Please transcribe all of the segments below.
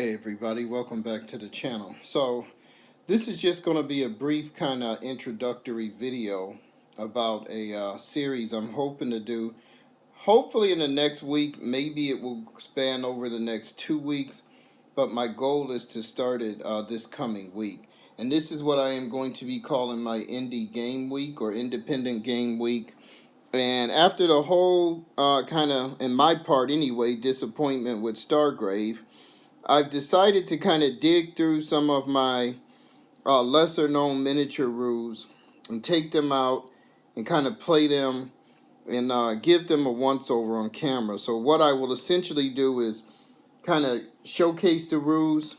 Hey everybody, welcome back to the channel. So this is just going to be a brief kind of introductory video about a series I'm hoping to do. Hopefully in the next week, maybe it will span over the next 2 weeks, but my goal is to start it this coming week. And this is what I am going to be calling my Indie Game Week or Independent Game Week. And after the whole kind of, in my part anyway, disappointment with Stargrave, I've decided to kind of dig through some of my lesser known miniature rules and take them out and kind of play them and give them a once over on camera. So what I will essentially do is kind of showcase the rules,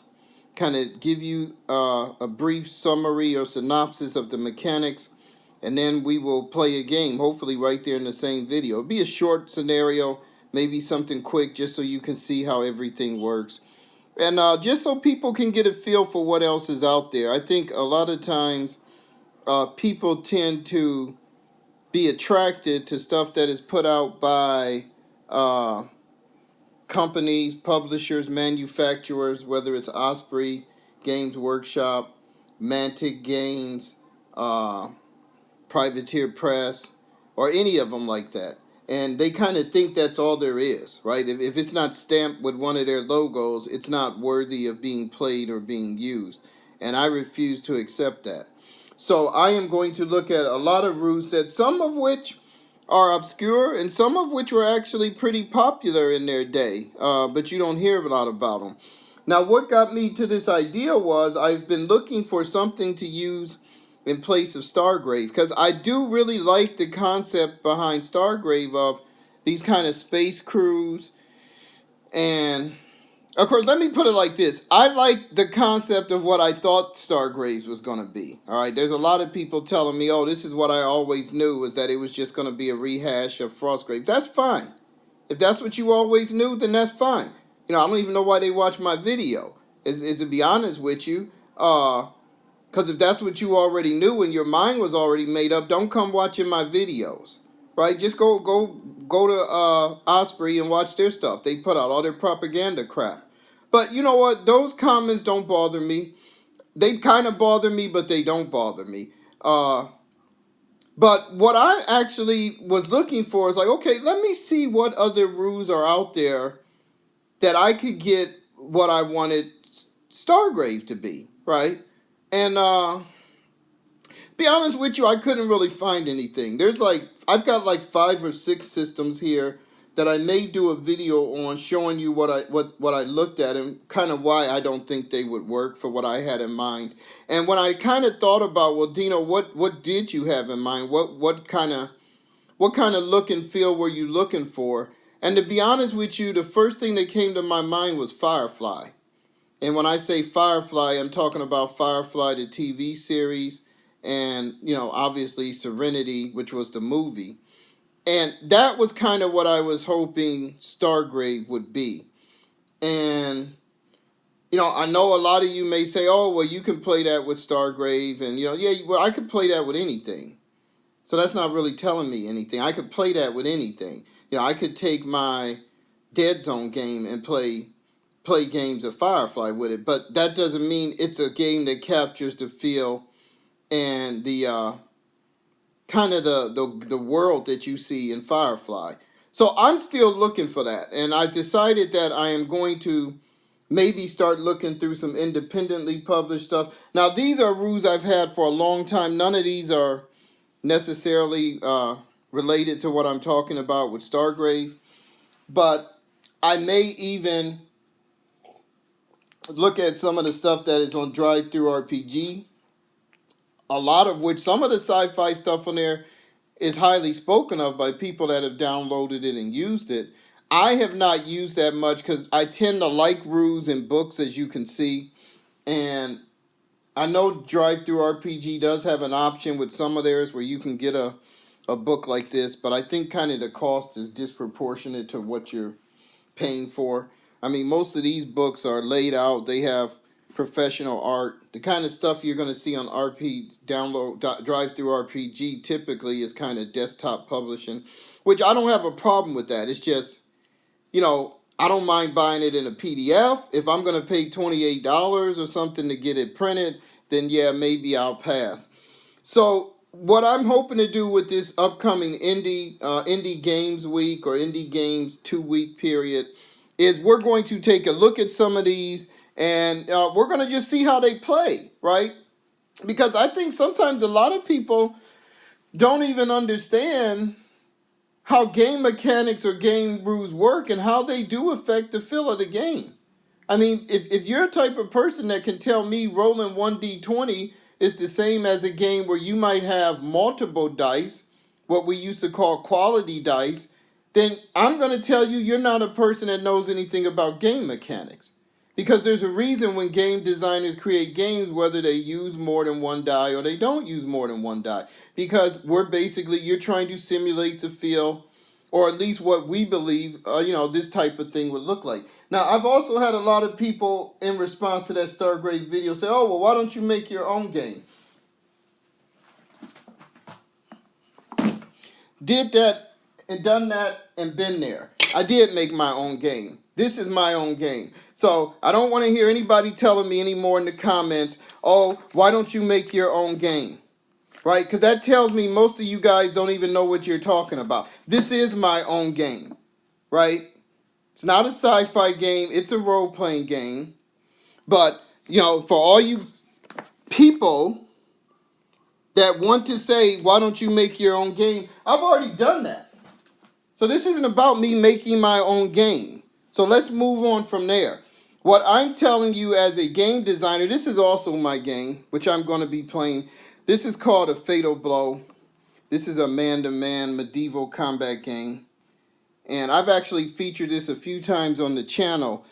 kind of give you a brief summary or synopsis of the mechanics, and then we will play a game, hopefully right there in the same video. It'll be a short scenario, maybe something quick, just so you can see how everything works. And just so people can get a feel for what else is out there. I think a lot of times people tend to be attracted to stuff that is put out by companies, publishers, manufacturers, whether it's Osprey, Games Workshop, Mantic Games, Privateer Press, or any of them like that. And they kind of think that's all there is, right? If it's not stamped with one of their logos, it's not worthy of being played or being used. And I refuse to accept that. So I am going to look at a lot of rule sets, some of which are obscure and some of which were actually pretty popular in their day, but you don't hear a lot about them. Now, what got me to this idea was I've been looking for something to use in place of Stargrave, because I do really like the concept behind Stargrave of these kind of space crews. And of course, let me put it like this. I like the concept of what I thought Stargraves was going to be. All right, there's a lot of people telling me, oh, this is what I always knew, was that it was just going to be a rehash of Frostgrave. That's fine. If that's what you always knew, then that's fine. I don't even know why they watch my video, is to be honest with you. Because if that's what you already knew and your mind was already made up, don't come watching my videos, right? Just go to Osprey and watch their stuff. They put out all their propaganda crap. But you know what? Those comments don't bother me. They kind of bother me, but they don't bother me. But what I actually was looking for is like, okay, let me see what other rules are out there that I could get what I wanted Stargrave to be, right? And be honest with you, I couldn't really find anything. I've got like 5 or 6 systems here that I may do a video on, showing you what I looked at and kind of why I don't think they would work for what I had in mind. And when I kind of thought about, well, Dino, what did you have in mind? What kind of look and feel were you looking for? And to be honest with you, the first thing that came to my mind was Firefly. And when I say Firefly, I'm talking about Firefly, the TV series, and, obviously Serenity, which was the movie. And that was kind of what I was hoping Stargrave would be. And, I know a lot of you may say, oh, well, you can play that with Stargrave. And, yeah, well, I could play that with anything. So that's not really telling me anything. I could play that with anything. I could take my Dead Zone game and play games of Firefly with it, but that doesn't mean it's a game that captures the feel and the kind of the world that you see in Firefly. So I'm still looking for that, and I've decided that I am going to maybe start looking through some independently published stuff. Now, these are rules I've had for a long time. None of these are necessarily related to what I'm talking about with Stargrave, but I may even look at some of the stuff that is on Drive-Thru RPG, a lot of which, some of the sci-fi stuff on there is highly spoken of by people that have downloaded it and used it. I have not used that much because I tend to like rules in books, as you can see. And I know Drive-Thru RPG does have an option with some of theirs where you can get a book like this, but I think kind of the cost is disproportionate to what you're paying for. I mean, most of these books are laid out. They have professional art. The kind of stuff you're going to see on Drive-Thru RPG typically is kind of desktop publishing, which I don't have a problem with that. It's just, I don't mind buying it in a PDF. If I'm going to pay $28 or something to get it printed, then yeah, maybe I'll pass. So what I'm hoping to do with this upcoming Indie Games Week or Indie Games 2 week period is we're going to take a look at some of these, and we're going to just see how they play, right? Because I think sometimes a lot of people don't even understand how game mechanics or game rules work and how they do affect the feel of the game. I mean, if you're a type of person that can tell me rolling 1d20 is the same as a game where you might have multiple dice, what we used to call quality dice, then I'm going to tell you you're not a person that knows anything about game mechanics. Because there's a reason when game designers create games, whether they use more than one die or they don't use more than one die. Because you're trying to simulate the feel, or at least what we believe, this type of thing would look like. Now, I've also had a lot of people in response to that Stargrave video say, oh, well, why don't you make your own game? Did that and done that and been there. I did make my own game. This is my own game. So I don't want to hear anybody telling me anymore in the comments, oh, why don't you make your own game? Right? Because that tells me most of you guys don't even know what you're talking about. This is my own game. Right? It's not a sci-fi game. It's a role-playing game. But, for all you people that want to say, why don't you make your own game? I've already done that. So this isn't about me making my own game. So let's move on from there. What I'm telling you as a game designer, this is also my game, which I'm going to be playing. This is called A Fatal Blow. This is a man-to-man medieval combat game. And I've actually featured this a few times on the channel.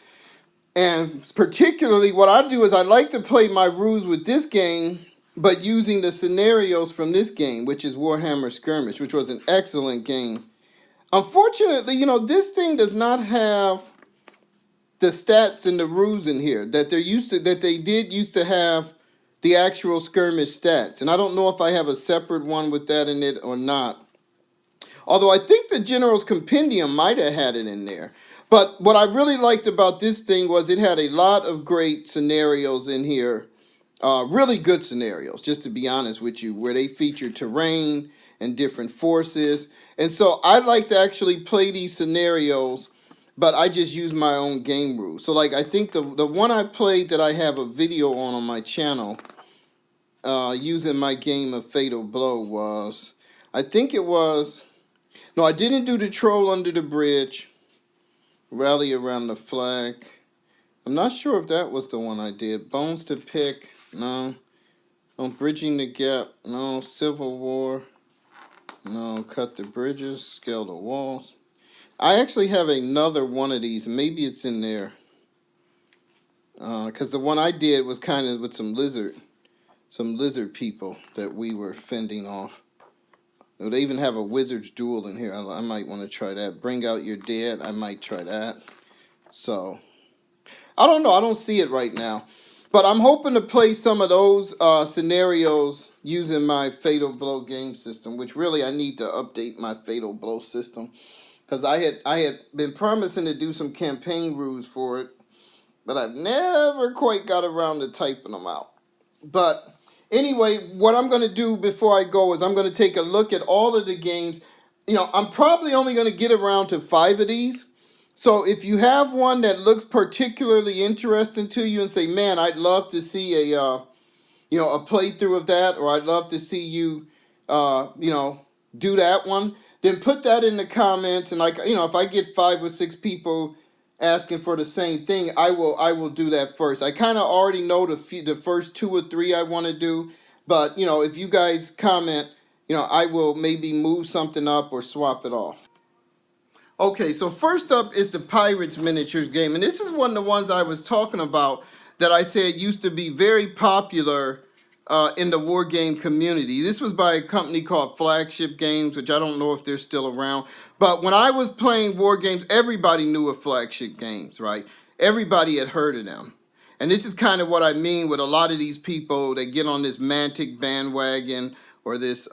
And particularly what I do is I like to play my rules with this game, but using the scenarios from this game, which is Warhammer Skirmish, which was an excellent game. Unfortunately, this thing does not have the stats and the rules in here that they did used to have the actual skirmish stats. And I don't know if I have a separate one with that in it or not. Although I think the General's Compendium might have had it in there. But what I really liked about this thing was it had a lot of great scenarios in here. Really good scenarios, just to be honest with you, where they featured terrain and different forces. And so I like to actually play these scenarios, but I just use my own game rules. So like I think the one I played that I have a video on my channel using my game of Fatal Blow was, I didn't do the Troll Under the Bridge, Rally Around the Flag. I'm not sure if that was the one I did. Bones to Pick, no. Bridging the Gap, no. Civil War, no. Cut the Bridges, Scale the Walls. I actually have another one of these. Maybe it's in there. Because the one I did was kind of with some lizard people that we were fending off. They even have a wizard's duel in here. I might want to try that. Bring Out Your Dead. I might try that. So, I don't know. I don't see it right now. But I'm hoping to play some of those scenarios using my Fatal Blow game system, which really I need to update my Fatal Blow system. Because I had been promising to do some campaign rules for it, but I've never quite got around to typing them out. But anyway, what I'm going to do before I go is I'm going to take a look at all of the games. I'm probably only going to get around to 5 of these. So if you have one that looks particularly interesting to you and say, man, I'd love to see a playthrough of that, or I'd love to see you, do that one, then put that in the comments. And if I get 5 or 6 people asking for the same thing, I will do that first. I kind of already know the first 2 or 3 I want to do, but if you guys comment, I will maybe move something up or swap it off. Okay, so first up is the Pirates Miniatures game, and this is one of the ones I was talking about that I said used to be very popular in the war game community. This was by a company called Flagship Games, which I don't know if they're still around. But when I was playing war games, everybody knew of Flagship Games, right? Everybody had heard of them. And this is kind of what I mean with a lot of these people that get on this Mantic bandwagon or this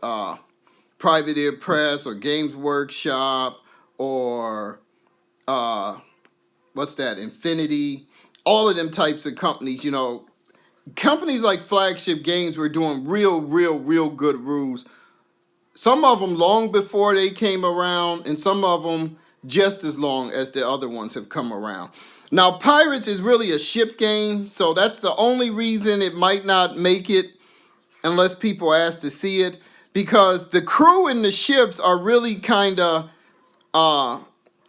Privateer Press or Games Workshop or what's that? Infinity, all of them types of companies. You know, companies like Flagship Games were doing real good rules. Some of them long before they came around, and some of them just as long as the other ones have come around. Now, Pirates is really a ship game, so that's the only reason it might not make it unless people ask to see it, because the crew and the ships are really kind of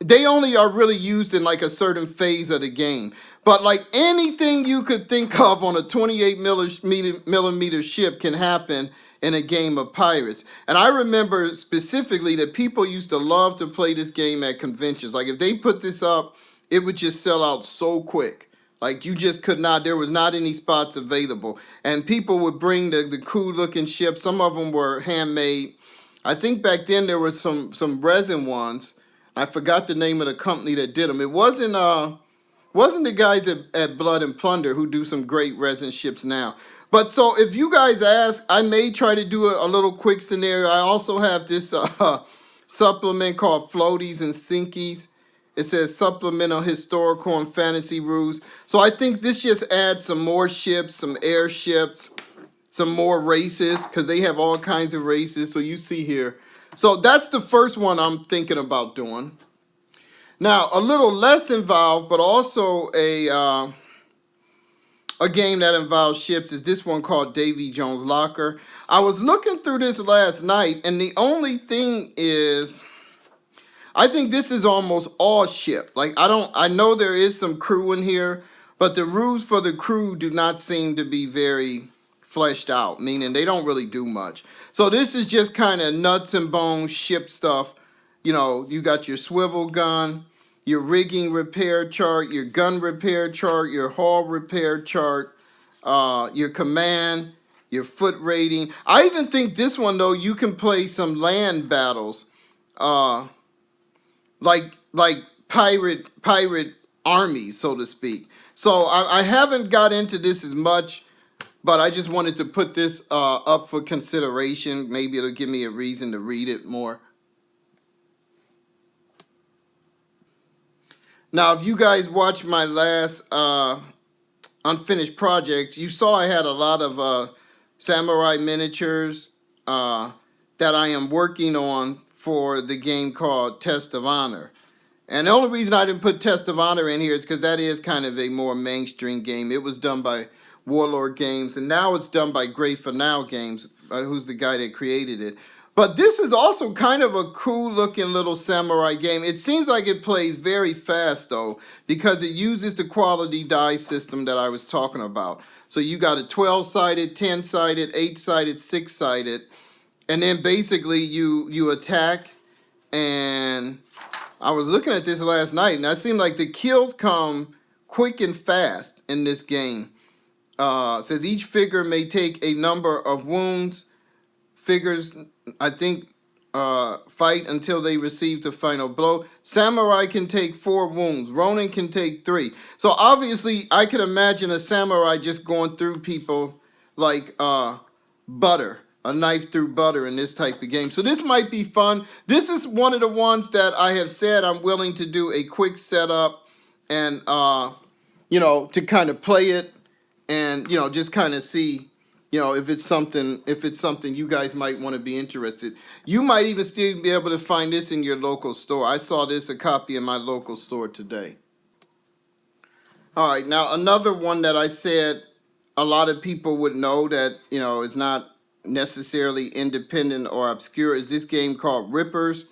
they only are really used in like a certain phase of the game. But like anything you could think of on a 28 millimeter ship can happen in a game of Pirates. And I remember specifically that people used to love to play this game at conventions. Like if they put this up, it would just sell out so quick. Like you just could not, there was not any spots available. And people would bring the cool looking ships. Some of them were handmade. I think back then there was some resin ones. I forgot the name of the company that did them. It wasn't the guys at Blood and Plunder who do some great resin ships now. But so if you guys ask, I may try to do a little quick scenario. I also have this supplement called Floaties and Sinkies. It says supplemental historical and fantasy rules. So I think this just adds some more ships, some airships, some more races, because they have all kinds of races. So you see here. So that's the first one I'm thinking about doing. Now, a little less involved, but also a game that involves ships is this one called Davy Jones' Locker. I was looking through this last night, and the only thing is, I think this is almost all ship. Like, I know there is some crew in here, but the rules for the crew do not seem to be very fleshed out, meaning they don't really do much. So this is just kind of nuts and bones ship stuff. You know, you got your swivel gun, your rigging repair chart, your gun repair chart, your hull repair chart, your command, your foot rating. I even think this one, though, you can play some land battles, like pirate armies, so to speak. So I haven't got into this as much, but I just wanted to put this up for consideration. Maybe it'll give me a reason to read it more. Now, if you guys watched my last unfinished projects, you saw I had a lot of samurai miniatures that I am working on for the game called Test of Honor. And the only reason I didn't put Test of Honor in here is because that is kind of a more mainstream game. It was done by Warlord Games, and now it's done by Great For Now Games, who's the guy that created it. But this is also kind of a cool-looking little samurai game. It seems like it plays very fast, though, because it uses the quality die system that I was talking about. So you got a 12-sided, 10-sided, 8-sided, 6-sided, and then basically you attack. And I was looking at this last night, and it seemed like the kills come quick and fast in this game. It says each figure may take a number of wounds. Figures, I think, fight until they receive the final blow. Samurai can take 4 wounds. Ronin can take 3. So obviously, I could imagine a samurai just going through people like butter, a knife through butter in this type of game. So this might be fun. This is one of the ones that I have said I'm willing to do a quick setup and, to kind of play it and, just kind of see, if it's something you guys might want to be interested. You might even still be able to find this in your local store. I saw a copy in my local store today. All right, now another one that I said a lot of people would know that, is not necessarily independent or obscure is this game called Rippers.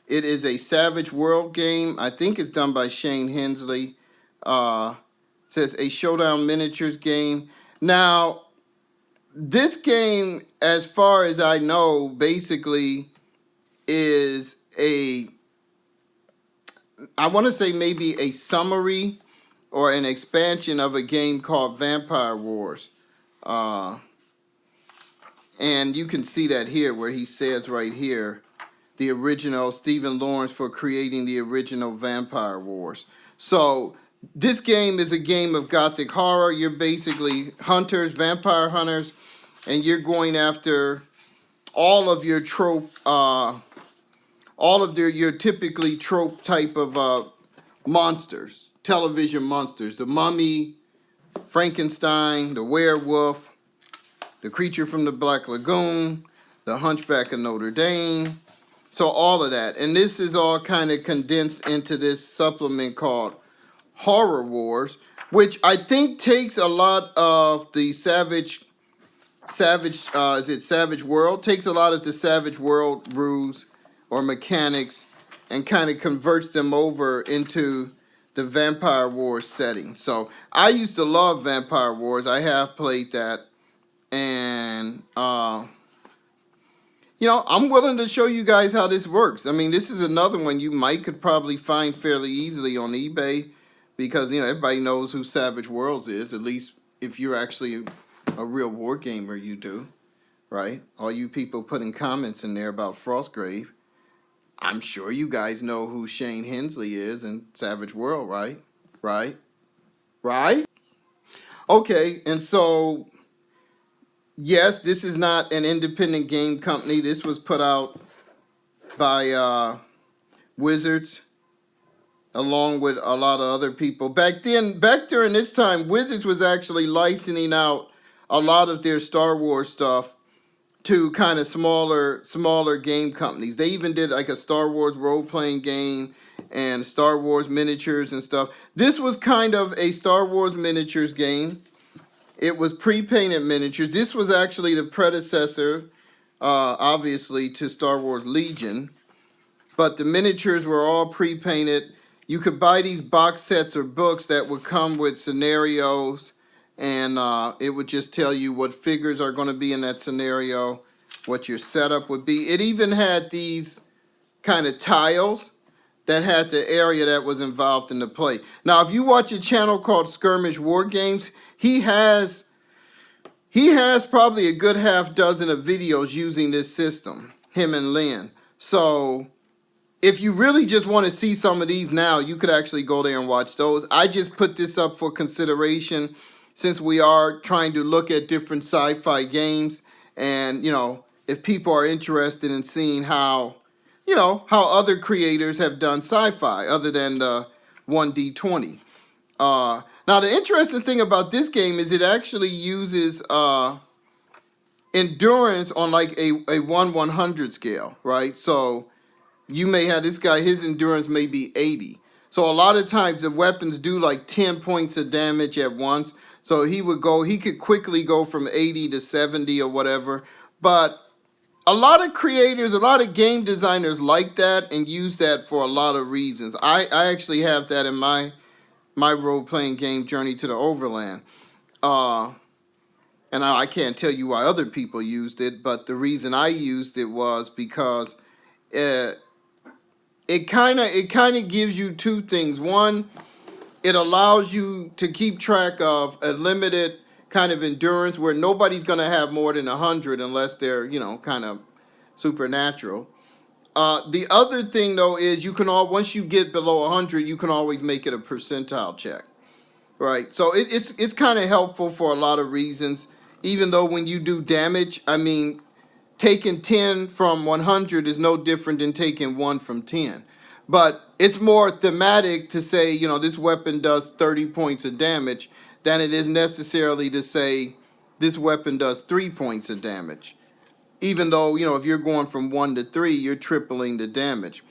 It is a Savage World game. I think it's done by Shane Hensley. Says a Showdown Miniatures game. Now, this game, as far as I know, basically is I want to say maybe a summary or an expansion of a game called Vampire Wars. And you can see that here where he says right here, the original Stephen Lawrence for creating the original Vampire Wars. So this game is a game of gothic horror. You're basically hunters, vampire hunters, and you're going after all of your trope, your typically trope type of monsters. television monsters. The Mummy, Frankenstein, the Werewolf, the Creature from the Black Lagoon, the Hunchback of Notre Dame. So all of that. And this is all kind of condensed into this supplement called Horror Wars, which I think takes a lot of the Savage World? Takes a lot of the Savage World rules or mechanics and kind of converts them over into the Vampire Wars setting. So I used to love Vampire Wars. I have played that. And, you know, I'm willing to show you guys how this works. I mean, this is another one you could probably find fairly easily on eBay because, you know, everybody knows who Savage Worlds is, at least if you're actually a real war gamer, you do, right? All you people putting comments in there about Frostgrave, I'm sure you guys know who Shane Hensley is in Savage World, right? Right? Okay, and so, yes, this is not an independent game company. This was put out by Wizards, along with a lot of other people. Back during this time, Wizards was actually licensing out a lot of their Star Wars stuff to kind of smaller game companies. They even did like a Star Wars role-playing game and Star Wars miniatures and stuff. This was kind of a Star Wars miniatures game. It was pre-painted miniatures. This was actually the predecessor, obviously, to Star Wars Legion. But the miniatures were all pre-painted. You could buy these box sets or books that would come with scenarios, and it would just tell you what figures are going to be in that scenario, what your setup would be. It even had these kind of tiles that had the area that was involved in the play. Now, if you watch a channel called Skirmish Wargames, he has probably a good half dozen of videos using this system, him and Lynn. So if you really just want to see some of these now, you could actually go there and watch those. I just put this up for consideration since we are trying to look at different sci-fi games. And, you know, if people are interested in seeing how other creators have done sci-fi other than the 1D20. Now, the interesting thing about this game is it actually uses endurance on like a 1/100 scale, right? So you may have this guy, his endurance may be 80. So a lot of times the weapons do like 10 points of damage at once. So he could quickly go from 80 to 70 or whatever. But a lot of creators, a lot of game designers like that and use that for a lot of reasons. I actually have that in my role-playing game, Journey to the Overland. And I can't tell you why other people used it, but the reason I used it was because it kind of gives you two things. One, it allows you to keep track of a limited kind of endurance where nobody's going to have more than 100 unless they're, kind of supernatural. The other thing, though, is once you get below 100, you can always make it a percentile check, right? So it's kind of helpful for a lot of reasons, even though when you do damage, I mean, taking 10 from 100 is no different than taking 1 from 10. But it's more thematic to say, this weapon does 30 points of damage than it is necessarily to say this weapon does 3 points of damage. Even though, if you're going from 1 to 3, you're tripling the damage.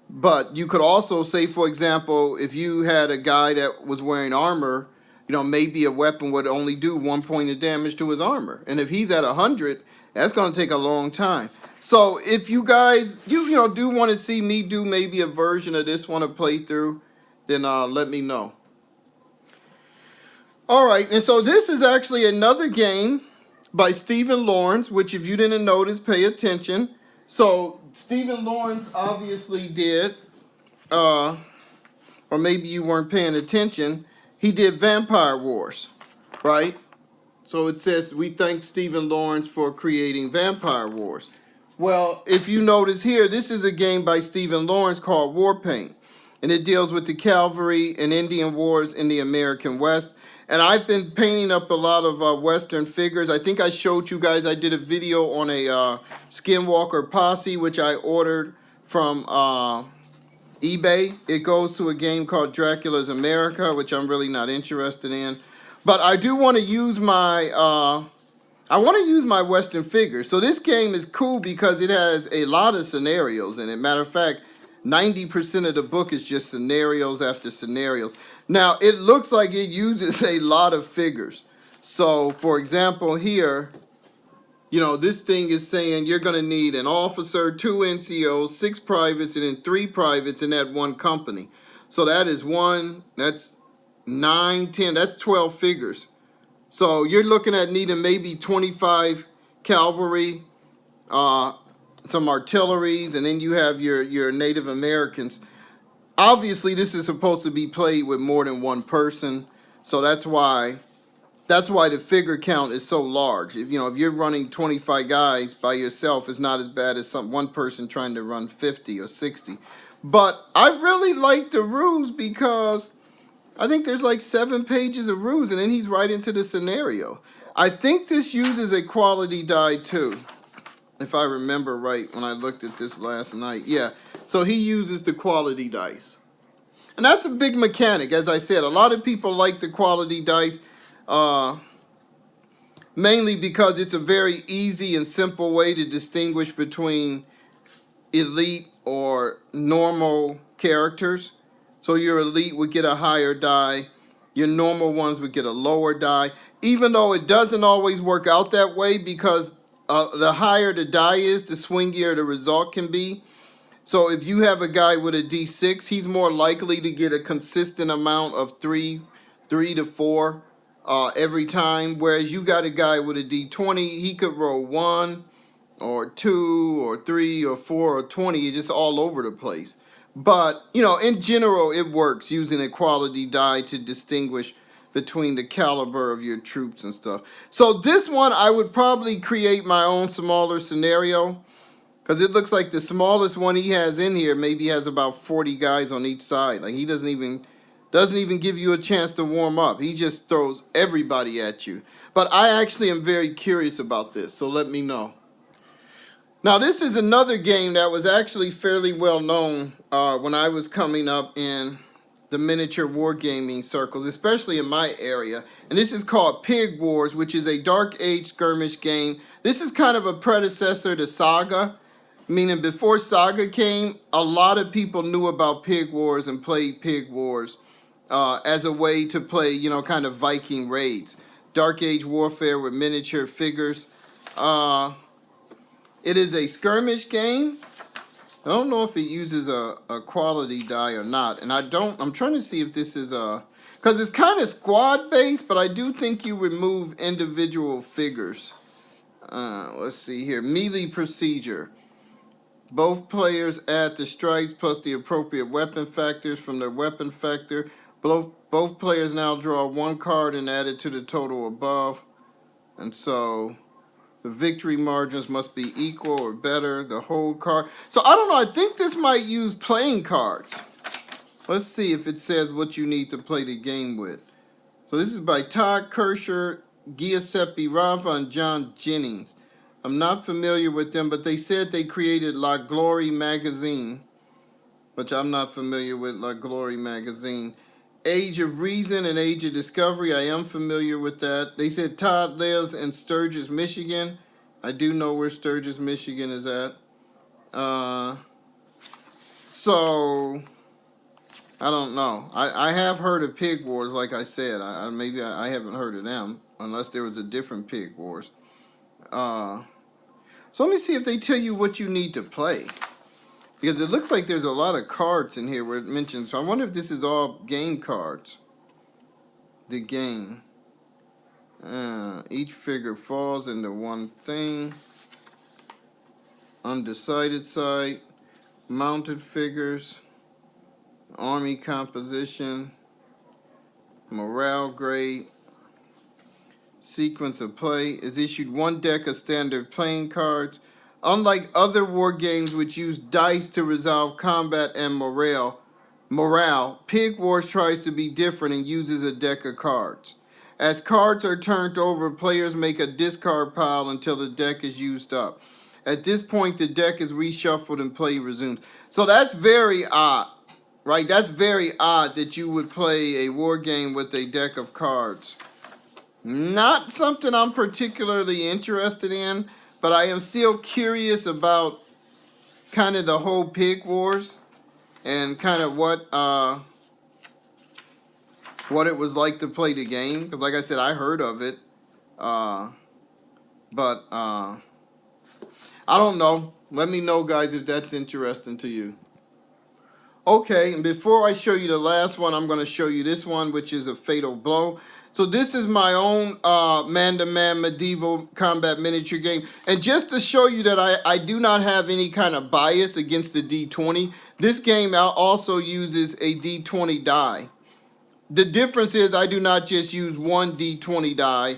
But you could also say, for example, if you had a guy that was wearing armor, maybe a weapon would only do 1 point of damage to his armor. And if he's at 100, that's going to take a long time. So if you guys, do want to see me do maybe a version of this one, a playthrough, then let me know. All right, and so this is actually another game by Stephen Lawrence, which if you didn't notice, pay attention. So Stephen Lawrence obviously did, or maybe you weren't paying attention, he did Vampire Wars, right? So it says, we thank Stephen Lawrence for creating Vampire Wars. Well, if you notice here, this is a game by Stephen Lawrence called Warpaint. And it deals with the cavalry and Indian wars in the American West. And I've been painting up a lot of Western figures. I think I showed you guys, I did a video on a Skinwalker posse, which I ordered from eBay. It goes to a game called Dracula's America, which I'm really not interested in. But I do want to use my Western figures. So this game is cool because it has a lot of scenarios in it. Matter of fact, 90% of the book is just scenarios after scenarios. Now, it looks like it uses a lot of figures. So, for example, here, this thing is saying you're going to need an officer, 2 NCOs, 6 privates, and then 3 privates in that one company. So that is 1, that's 9, 10, that's 12 figures. So you're looking at needing maybe 25 cavalry, some artilleries, and then you have your Native Americans. Obviously, this is supposed to be played with more than one person, so that's why the figure count is so large. If you're running 25 guys by yourself, it's not as bad as one person trying to run 50 or 60. But I really like the rules because I think there's like 7 pages of rules, and then he's right into the scenario. I think this uses a quality die too, if I remember right when I looked at this last night. Yeah, so he uses the quality dice. And that's a big mechanic. As I said, a lot of people like the quality dice, mainly because it's a very easy and simple way to distinguish between elite or normal characters. So your elite would get a higher die. Your normal ones would get a lower die. Even though it doesn't always work out that way because the higher the die is, the swingier the result can be. So if you have a guy with a D6, he's more likely to get a consistent amount of 3 to 4 every time. Whereas you got a guy with a D20, he could roll 1 or 2 or 3 or 4 or 20, just all over the place. But, in general, it works using a quality die to distinguish between the caliber of your troops and stuff. So this one, I would probably create my own smaller scenario because it looks like the smallest one he has in here maybe has about 40 guys on each side. Like he doesn't even give you a chance to warm up. He just throws everybody at you. But I actually am very curious about this, so let me know. Now, this is another game that was actually fairly well known when I was coming up in the miniature wargaming circles, especially in my area. And this is called Pig Wars, which is a Dark Age skirmish game. This is kind of a predecessor to Saga, meaning before Saga came, a lot of people knew about Pig Wars and played Pig Wars as a way to play, kind of Viking raids. Dark Age warfare with miniature figures. It is a skirmish game. I don't know if it uses a quality die or not. And I'm trying to see if this is because it's kind of squad based, but I do think you remove individual figures. Let's see here. Melee procedure. Both players add the strikes plus the appropriate weapon factors from their weapon factor. Both players now draw 1 card and add it to the total above. And so the victory margins must be equal or better. The hold card. So I don't know. I think this might use playing cards. Let's see if it says what you need to play the game with. So this is by Todd Kirscher, Giuseppe Rava, and John Jennings. I'm not familiar with them, but they said they created La Glory magazine, which I'm not familiar with La Glory magazine. Age of Reason and Age of Discovery, I am familiar with that. They said Todd lives in Sturgis, Michigan. I do know where Sturgis, Michigan is at. So I don't know. I have heard of Pig Wars, like I said. Maybe I haven't heard of them, unless there was a different Pig Wars. So let me see if they tell you what you need to play. Because it looks like there's a lot of cards in here where it mentions. So I wonder if this is all game cards. The game. Each figure falls into one thing. Undecided site. Mounted figures. Army composition. Morale grade. Sequence of play. Is issued 1 deck of standard playing cards. Unlike other war games which use dice to resolve combat and morale, Pig Wars tries to be different and uses a deck of cards. As cards are turned over, players make a discard pile until the deck is used up. At this point, the deck is reshuffled and play resumes. So that's very odd. Right? That's very odd that you would play a war game with a deck of cards. Not something I'm particularly interested in, but I am still curious about kind of the whole pig wars and kind of what it was like to play the game. Because like I said, I heard of it, but I don't know. Let me know, guys, if that's interesting to you. Okay, and before I show you the last one, I'm going to show you this one, which is a Fatal Blow. So this is my own man-to-man medieval combat miniature game. And just to show you that I do not have any kind of bias against the D20, this game also uses a D20 die. The difference is I do not just use one D20 die,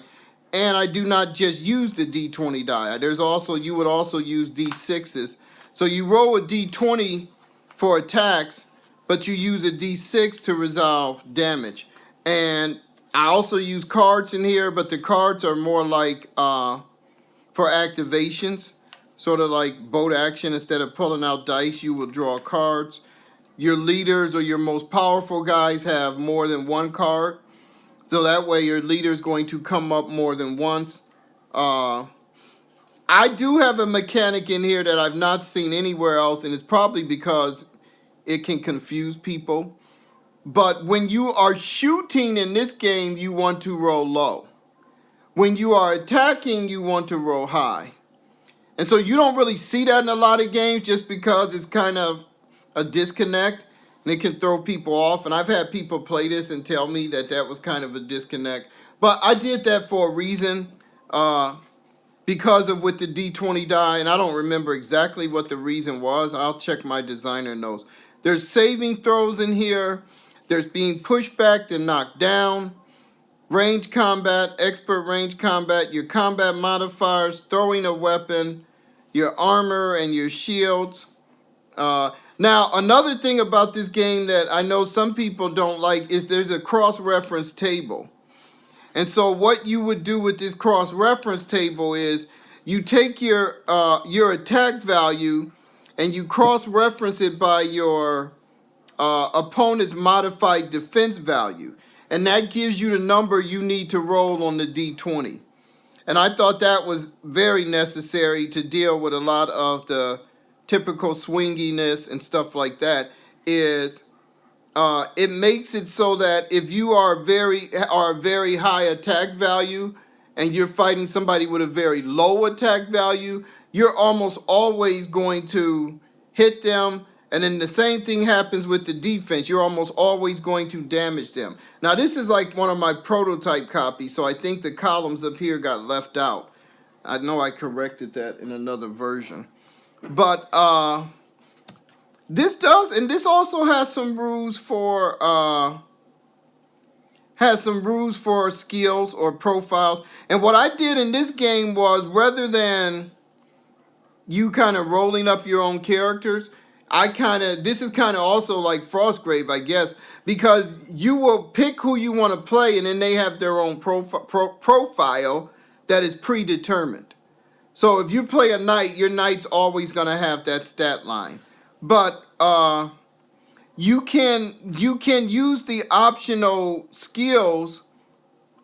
and I do not just use the D20 die. You would also use D6s. So you roll a D20 for attacks, but you use a D6 to resolve damage. And I also use cards in here, but the cards are more like for activations, sort of like boat action. Instead of pulling out dice, you will draw cards. Your leaders or your most powerful guys have more than one card. So that way your leader is going to come up more than once. I do have a mechanic in here that I've not seen anywhere else, and it's probably because it can confuse people. But when you are shooting in this game, you want to roll low. When you are attacking, you want to roll high. And so you don't really see that in a lot of games just because it's kind of a disconnect and it can throw people off. And I've had people play this and tell me that that was kind of a disconnect. But I did that for a reason because of with the D20 die. And I don't remember exactly what the reason was. I'll check my designer notes. There's saving throws in here. There's being pushed back and knocked down. Range combat, expert range combat, your combat modifiers, throwing a weapon, your armor and your shields. Now, another thing about this game that I know some people don't like is there's a cross-reference table. And so what you would do with this cross-reference table is you take your attack value and you cross-reference it by your opponent's modified defense value. And that gives you the number you need to roll on the D20. And I thought that was very necessary to deal with a lot of the typical swinginess and stuff like that. Is it makes it so that if you are a very high attack value and you're fighting somebody with a very low attack value, you're almost always going to hit them. And then the same thing happens with the defense. You're almost always going to damage them. Now, this is like one of my prototype copies, so I think the columns up here got left out. I know I corrected that in another version. But this also has some rules for skills or profiles. And what I did in this game was, rather than you kind of rolling up your own characters, this is kind of also like Frostgrave, I guess, because you will pick who you want to play, and then they have their own profile that is predetermined. So if you play a knight, your knight's always going to have that stat line. But you can use the optional skills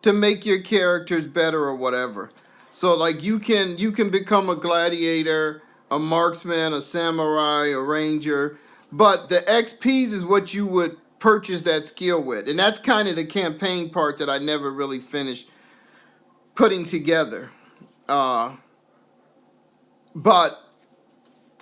to make your characters better or whatever. So like you can become a gladiator, a marksman, a samurai, a ranger, but the XPs is what you would purchase that skill with. And that's kind of the campaign part that I never really finished putting together. But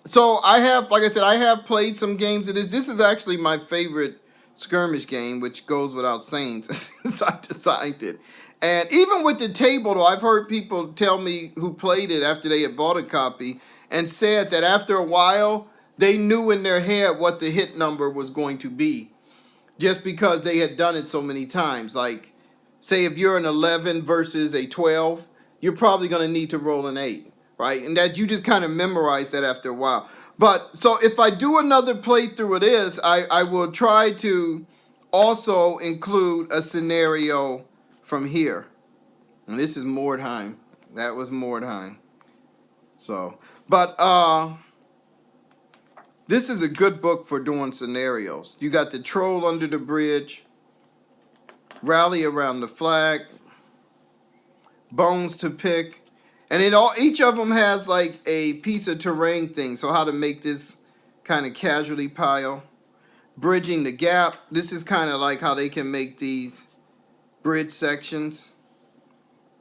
so I have, like I said, I have played some games of this. This is actually my favorite skirmish game, which goes without saying since I designed it. And even with the table, though, I've heard people tell me who played it after they had bought a copy and said that after a while, they knew in their head what the hit number was going to be just because they had done it so many times. Like, say if you're an 11 versus a 12, you're probably going to need to roll an 8, right? And that you just kind of memorize that after a while. But so if I do another playthrough of this, I will try to also include a scenario from here. And this is Mordheim. That was Mordheim. So, but This is a good book for doing scenarios. You got the troll under the bridge, rally around the flag, bones to pick, and each of them has like a piece of terrain thing. So how to make this kind of casualty pile, bridging the gap. This is kind of like how they can make these bridge sections.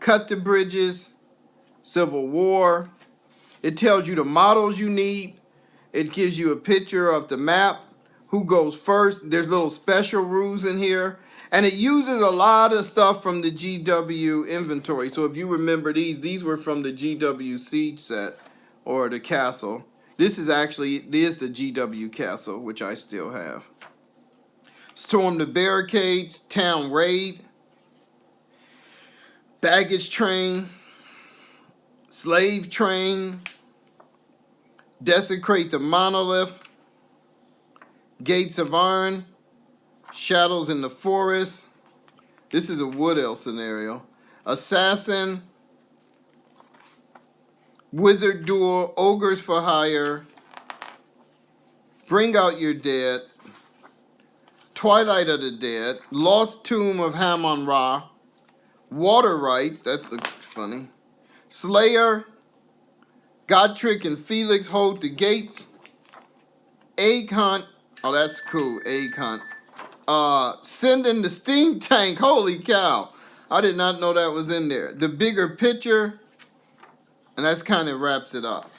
Cut the bridges, Civil War. It tells you the models you need. It gives you a picture of the map, who goes first. There's little special rules in here. And it uses a lot of stuff from the GW inventory. So if you remember these were from the GW Siege set, or the castle. This is the GW castle, which I still have. Storm the barricades, town raid, baggage train, slave train, desecrate the monolith, gates of iron, shadows in the forest. This is a Wood Elf scenario. Assassin, wizard duel, ogres for hire, bring out your dead, Twilight of the Dead, Lost Tomb of Hammon-Ra, water rights, that looks funny, Slayer, Godric and Felix hold the gates, egg hunt, oh that's cool, egg hunt, send in the steam tank, holy cow, I did not know that was in there, the bigger picture, and that's kind of wraps it up.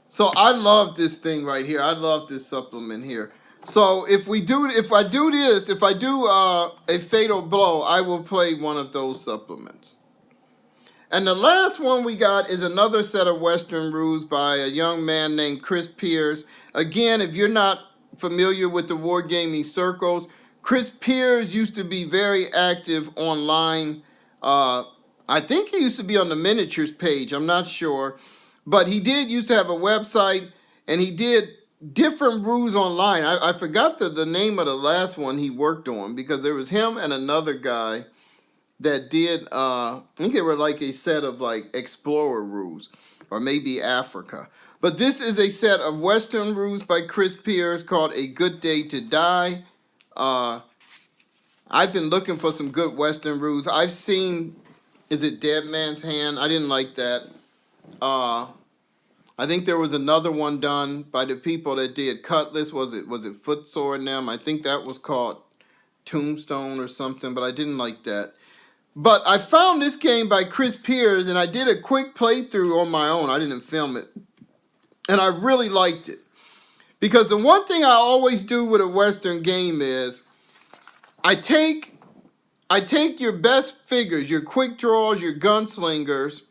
So I love this thing right here. I love this supplement here. So if I do a fatal blow, I will play one of those supplements. And the last one we got is another set of Western rules by a young man named Chris Pierce. Again, if you're not familiar with the wargaming circles, Chris Pierce used to be very active online. I think he used to be on the miniatures page. I'm not sure. But he used to have a website, and he did different rules online. I forgot the name of the last one he worked on, because there was him and another guy that did, I think they were like a set of like explorer rules, or maybe Africa. But this is a set of Western rules by Chris Pierce called A Good Day to Die. I've been looking for some good Western rules. I've seen, is it Dead Man's Hand? I didn't like that. I think there was another one done by the people that did Cutlass. Was it Footsore and them? I think that was called Tombstone or something, but I didn't like that. But I found this game by Chris Pierce, and I did a quick playthrough on my own. I didn't film it. And I really liked it. Because the one thing I always do with a Western game is I take your best figures, your quick draws, your gunslingers,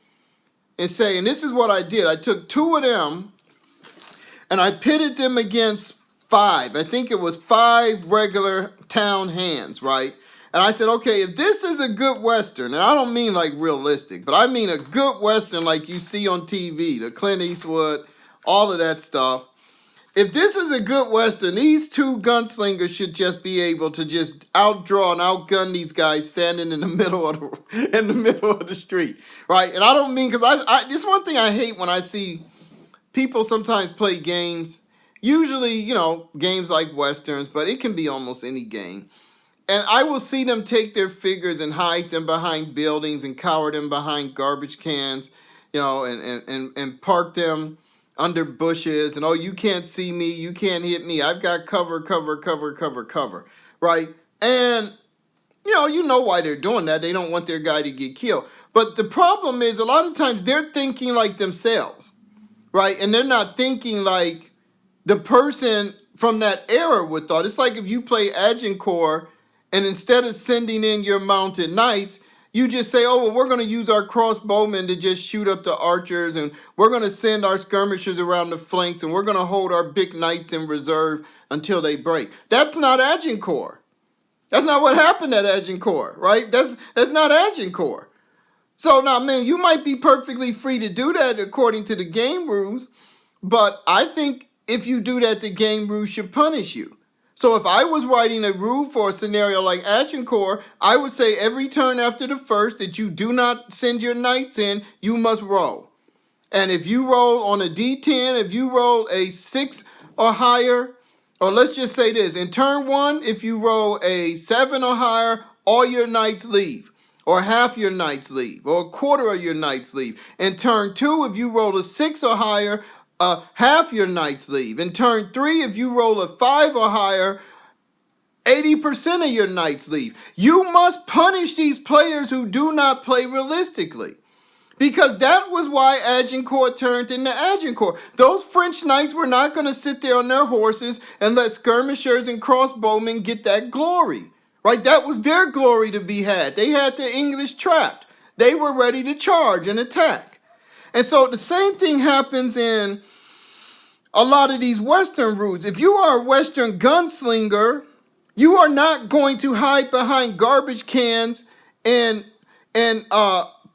and say, and this is what I did. I took 2 of them, and I pitted them against 5. I think it was 5 regular town hands, right? And I said, okay, if this is a good Western, and I don't mean like realistic, but I mean a good Western like you see on TV, the Clint Eastwood, all of that stuff. If this is a good Western, these 2 gunslingers should just be able to just outdraw and outgun these guys standing in the middle of the street, right? And I don't mean, because this one thing I hate when I see people sometimes play games, usually, games like Westerns, but it can be almost any game. And I will see them take their figures and hide them behind buildings and cower them behind garbage cans, and park them under bushes, and you can't see me, you can't hit me, I've got cover, right? And you know why they're doing that. They don't want their guy to get killed. But the problem is a lot of times they're thinking like themselves, right? And they're not thinking like the person from that era would thought. It's like if you play Agincourt, and instead of sending in your mounted knights, you just say, oh, well, we're going to use our crossbowmen to just shoot up the archers, and we're going to send our skirmishers around the flanks, and we're going to hold our big knights in reserve until they break. That's not Agincourt. That's not what happened at Agincourt, right? That's not Agincourt. So now, man, you might be perfectly free to do that according to the game rules, but I think if you do that, the game rules should punish you. So if I was writing a rule for a scenario like Agincourt, I would say every turn after the first that you do not send your knights in, you must roll. And if you roll on a D10, if you roll a 6 or higher, or let's just say this, in turn 1, if you roll a 7 or higher, all your knights leave, or half your knights leave, or a quarter of your knights leave. In turn 2, if you roll a 6 or higher, half your knights leave. In turn 3, if you roll a 5 or higher, 80% of your knights leave. You must punish these players who do not play realistically. Because that was why Agincourt turned into Agincourt. Those French knights were not going to sit there on their horses and let skirmishers and crossbowmen get that glory. Right? That was their glory to be had. They had the English trapped. They were ready to charge and attack. And so the same thing happens in a lot of these Western routes. If you are a Western gunslinger, you are not going to hide behind garbage cans and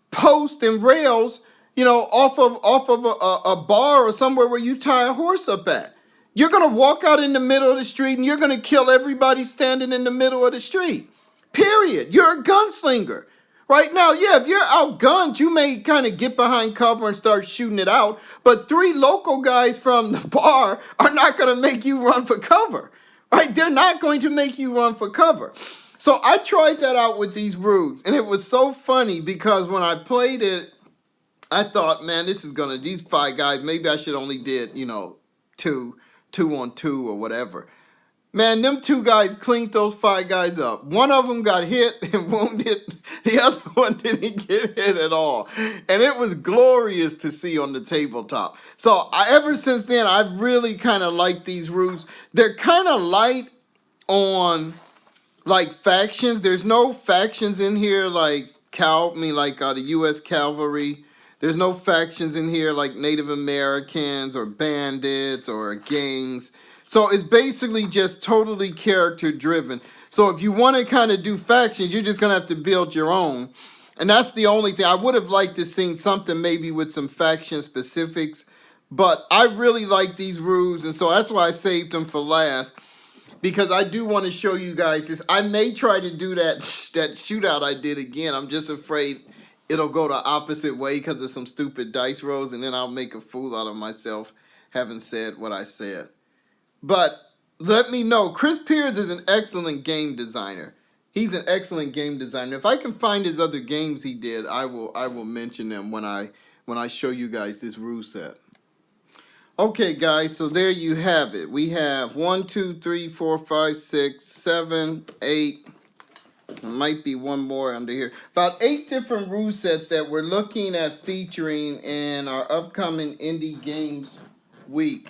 posts and rails, off of a bar or somewhere where you tie a horse up at. You're going to walk out in the middle of the street and you're going to kill everybody standing in the middle of the street. Period. You're a gunslinger. Right now, yeah, if you're outgunned, you may kind of get behind cover and start shooting it out, but 3 local guys from the bar are not going to make you run for cover. Right? They're not going to make you run for cover. So I tried that out with these routes, and it was so funny because when I played it, I thought, man, these 5 guys, maybe I should only did, 2 on 2 or whatever. Man, them 2 guys cleaned those 5 guys up. One of them got hit and wounded. The other one didn't get hit at all. And it was glorious to see on the tabletop. So ever since then, I've really kind of liked these routes. They're kind of light on like factions. There's no factions in here like the U.S. Cavalry. There's no factions in here like Native Americans or bandits or gangs. So it's basically just totally character driven. So if you want to kind of do factions, you're just going to have to build your own. And that's the only thing. I would have liked to see something maybe with some faction specifics. But I really like these rules. And so that's why I saved them for last. Because I do want to show you guys this. I may try to do that shootout I did again. I'm just afraid it'll go the opposite way because of some stupid dice rolls. And then I'll make a fool out of myself having said what I said. But let me know. Chris Pierce is an excellent game designer. He's an excellent game designer. If I can find his other games he did, I will mention them when I show you guys this rule set. Okay, guys, so there you have it. We have 1, 2, 3, 4, 5, 6, 7, 8. There might be one more under here. About 8 different rule sets that we're looking at featuring in our upcoming Indie Games Week.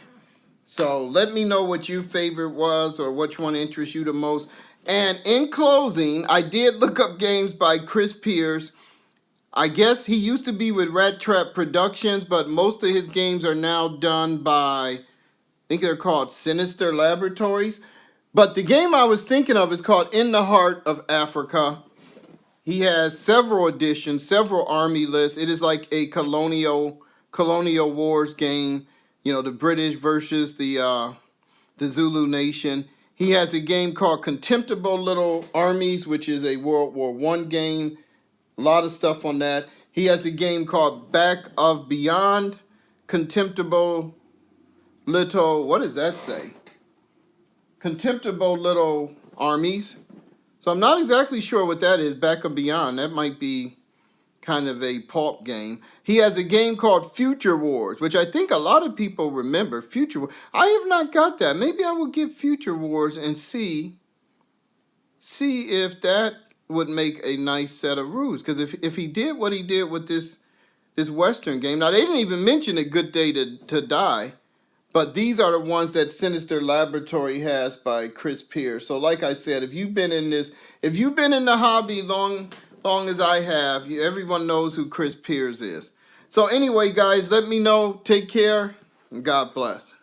So let me know what your favorite was or which one interests you the most. And in closing, I did look up games by Chris Pierce. I guess he used to be with Rat Trap Productions, but most of his games are now done by, I think they're called Sinister Laboratories. But the game I was thinking of is called In the Heart of Africa. He has several editions, several army lists. It is like a colonial wars game. The British versus the Zulu nation. He has a game called Contemptible Little Armies, which is a World War I game. A lot of stuff on that. He has a game called Back of Beyond. Contemptible Little, what does that say? Contemptible Little Armies. So I'm not exactly sure what that is, Back of Beyond. That might be kind of a pulp game. He has a game called Future Wars, which I think a lot of people remember. Future Wars. I have not got that. Maybe I will get Future Wars and see if that would make a nice set of rules. Because if he did what he did with this Western game. Now, they didn't even mention A Good Day to Die. But these are the ones that Sinister Laboratory has by Chris Pierce. So like I said, if you've been in the hobby long as I have, everyone knows who Chris Pierce is. So anyway, guys, let me know. Take care, and God bless.